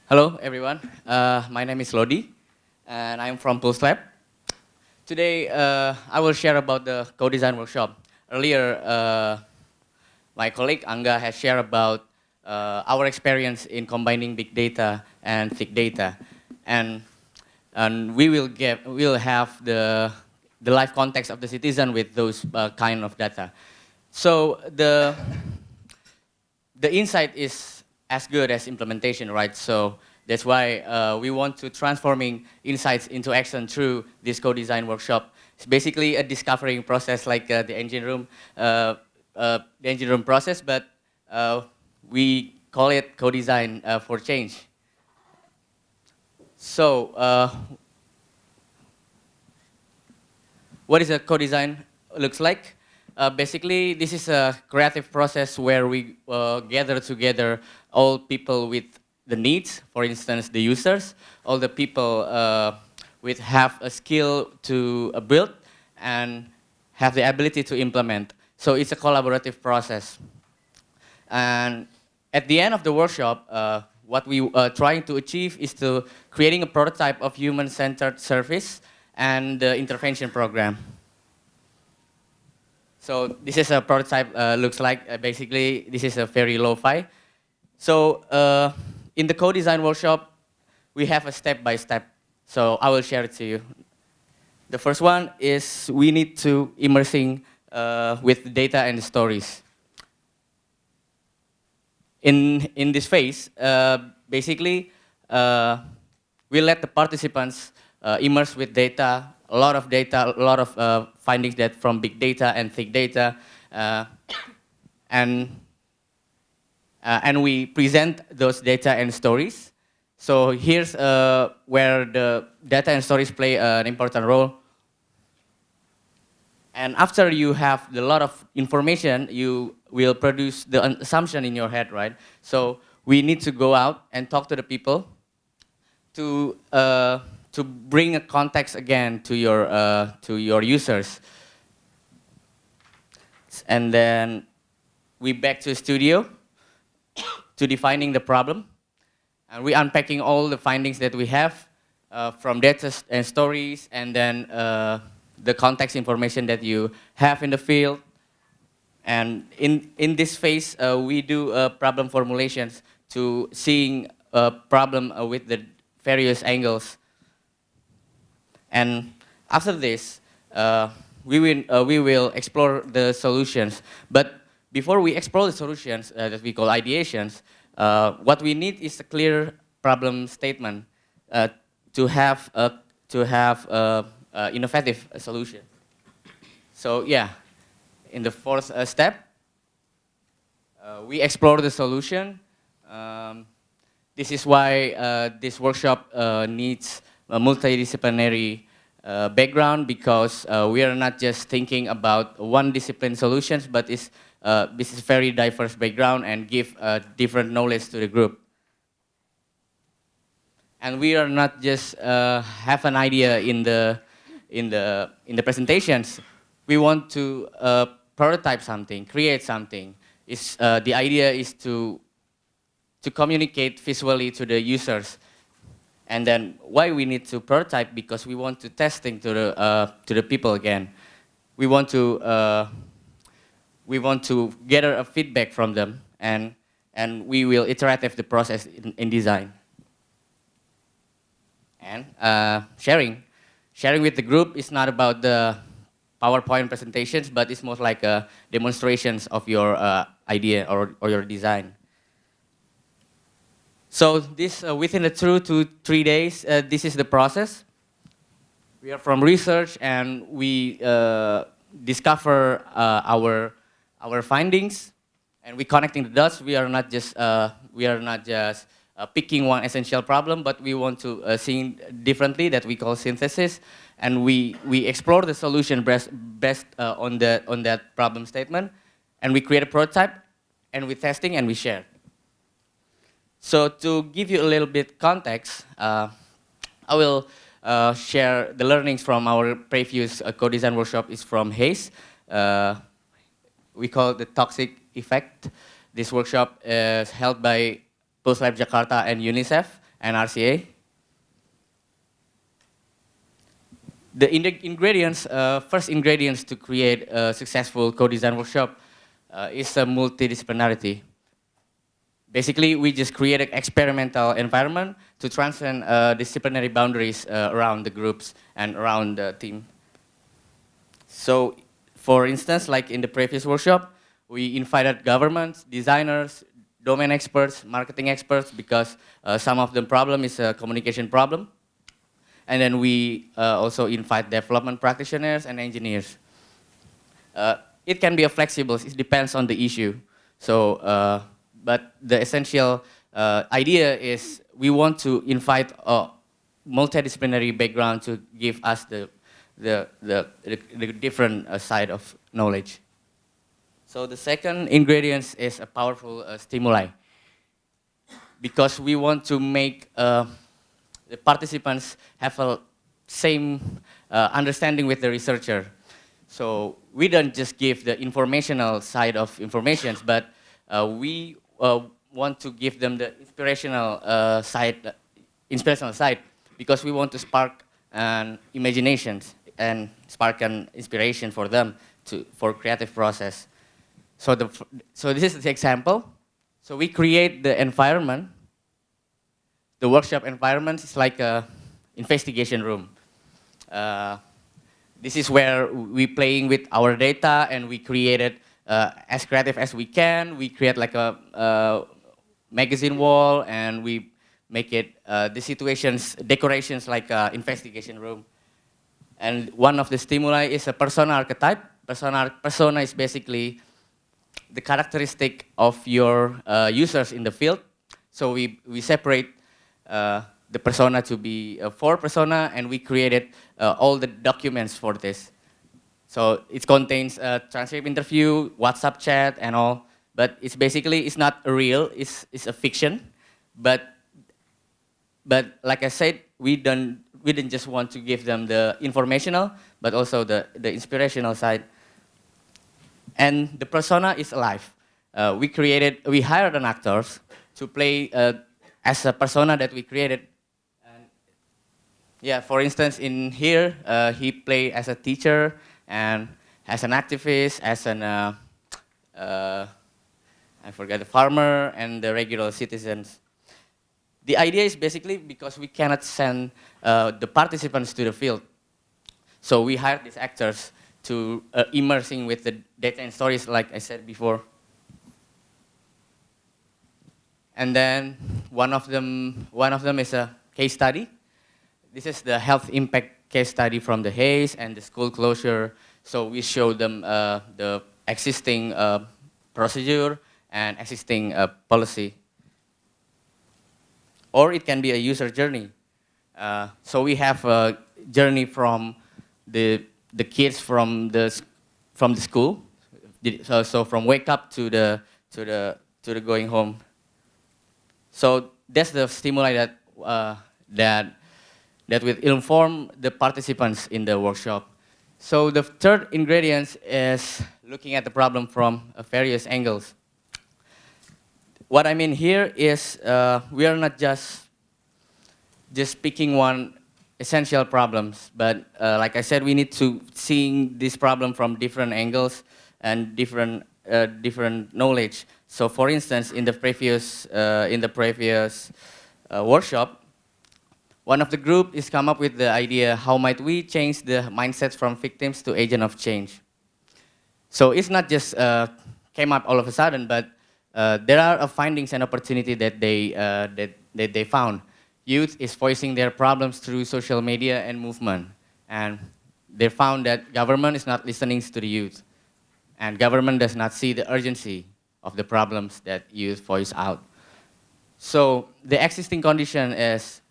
Hello, everyone. My name is Lodi, and I'm from Pulse Lab. Today, I will share about the co-design workshop. Earlier, my colleague Angga has shared about our experience in combining big data and thick data, and we'll have the life context of the citizen with those kind of data. So the insight is as good as implementation, right? So that's why we want to transforming insights into action through this co-design workshop. It's basically a discovering process like the engine room process, but we call it co-design for change. So what is a co-design looks like? Basically, this is a creative process where we gather together all people with the needs, for instance, the users, all the people with have a skill to build and have the ability to implement. So it's a collaborative process. And at the end of the workshop, what we are trying to achieve is to creating a prototype of human-centered service and the intervention program. So this is a prototype looks like. Basically, this is a very lo-fi. So in the co-design workshop, we have a step-by-step. So I will share it to you. The first one is we need to immersing with data and stories. In this phase, basically, we let the participants immerse with data, a lot of findings that from big data and thick data, and we present those data and stories. So here's where the data and stories play an important role. And after you have a lot of information, you will produce the assumption in your head, right? So we need to go out and talk to the people to bring a context again to your users. And then we back to the studio to defining the problem. And we unpacking all the findings that we have from data and stories, and then the context information that you have in the field. And in this phase, we do problem formulations to seeing a problem with the various angles. And after this, we will explore the solutions. But before we explore the solutions that we call ideations, what we need is a clear problem statement to have innovative solution. So yeah, in the fourth step, we explore the solution. This is why this workshop needs a multidisciplinary background, because we are not just thinking about one discipline solutions, but this is very diverse background and give different knowledge to the group. And we are not just have an idea in the presentations. We want to prototype something, create something. The idea is to communicate visually to the users. And then why we need to prototype? Because we want to testing to the people again. We want to gather a feedback from them, and we will iterative the process in design. And sharing with the group is not about the PowerPoint presentations, but it's more like demonstrations of your idea or your design. So this within the 2 to 3 days, this is the process. We are from research, and we discover our findings, and we connecting the dots. We are not just picking one essential problem, but we want to see differently, that we call synthesis, and we explore the solution best on that problem statement, and we create a prototype, and we testing and we share. So to give you a little bit context, I will share the learnings from our previous co-design workshop is from Hayes. We call it the toxic effect. This workshop is held by Pulse Lab Jakarta and UNICEF, and RCA. The ingredients, first ingredients to create a successful co-design workshop is a multidisciplinarity. Basically, we just create an experimental environment to transcend disciplinary boundaries around the groups and around the team. So, for instance, like in the previous workshop, we invited governments, designers, domain experts, marketing experts, because some of the problem is a communication problem. And then we also invite development practitioners and engineers. It can be a flexible, it depends on the issue. So, but the essential idea is we want to invite a multidisciplinary background to give us the different side of knowledge. So the second ingredient is a powerful stimuli, because we want to make the participants have a same understanding with the researcher. So we don't just give the informational side of information, but we want to give them the inspirational side, because we want to spark an imagination and spark an inspiration for them for creative process. So this is the example. So we create the environment. The workshop environment is like a investigation room. This is where we playing with our data, and we created as creative as we can. We create like a magazine wall, and we make it the situations, decorations like a investigation room. And one of the stimuli is a persona archetype. Persona is basically the characteristic of your users in the field. So we separate the persona to be four persona, and we created all the documents for this. So it contains a transcript interview, WhatsApp chat, and all. But it's basically, it's not real, it's a fiction. But like I said, we didn't just want to give them the informational, but also the inspirational side. And the persona is alive. We hired an actors to play as a persona that we created. And yeah, for instance, in here, he played as a teacher, and as an activist, as an, I forgot, the farmer, and the regular citizens. The idea is basically because we cannot send the participants to the field. So we hired these actors to immersing with the data and stories, like I said before. And then one of them is a case study. This is the health impact case study from the haze and the school closure. So we show them the existing procedure and existing policy. Or it can be a user journey. So we have a journey from the kids from the school. So from wake up to the going home. So that's the stimuli that will inform the participants in the workshop. So the third ingredient is looking at the problem from various angles. What I mean here is we are not just picking one essential problems, but like I said, we need to seeing this problem from different angles and different knowledge. So, for instance, in the previous workshop, one of the group is come up with the idea: how might we change the mindset from victims to agent of change? So it's not just came up all of a sudden, but there are findings and opportunity that they found. Youth is voicing their problems through social media and movement, and they found that government is not listening to the youth, and government does not see the urgency of the problems that youth voice out. So the existing condition is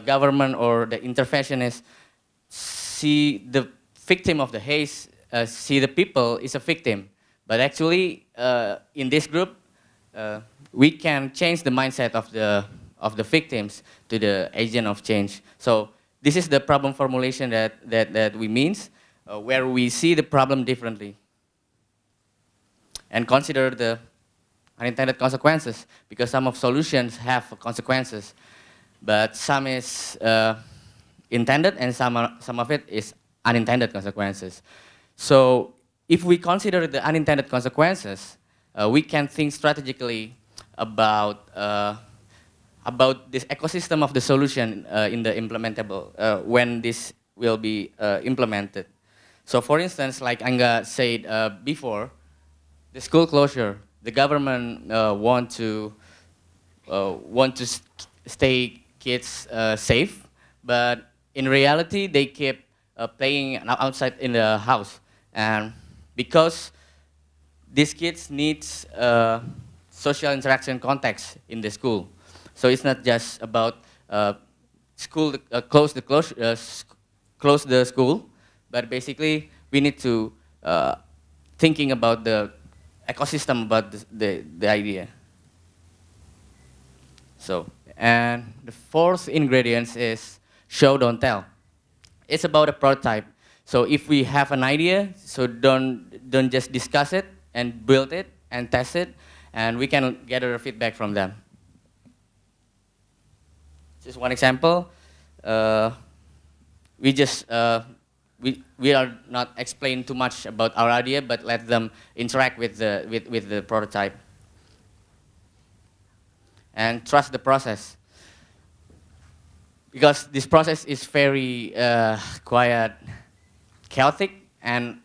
government or the interventionist see the victim of the haze, see the people is a victim, but actually in this group we can change the mindset of the victims to the agent of change. So this is the problem formulation that we means, where we see the problem differently and consider the unintended consequences, because some of solutions have consequences. but some is intended and some of it is unintended consequences. So if we consider the unintended consequences, we can think strategically about this ecosystem of the solution in the implementable when this will be implemented. So for instance, like Angga said before, the school closure, the government want to stay kids safe, but in reality they keep playing outside in the house, and because these kids needs social interaction context in the school. So it's not just about school close the school, but basically we need to thinking about the ecosystem about the idea. So, and the fourth ingredient is show, don't tell. It's about a prototype. So if we have an idea, so don't just discuss it and build it and test it, and we can gather feedback from them. Just one example. Uh, we just we are not explain too much about our idea, but let them interact with the prototype and trust the process, because this process is very quiet, chaotic, and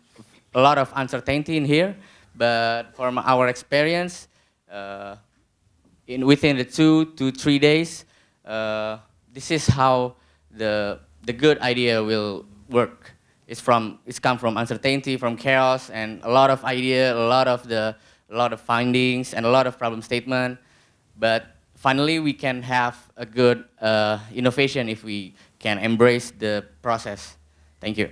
a lot of uncertainty in here. But from our experience, uh, within the 2 to 3 days, this is how the good idea will work. It's come from uncertainty, from chaos, and a lot of idea, a lot of findings, and a lot of problem statement. But finally, we can have a good innovation if we can embrace the process. Thank you.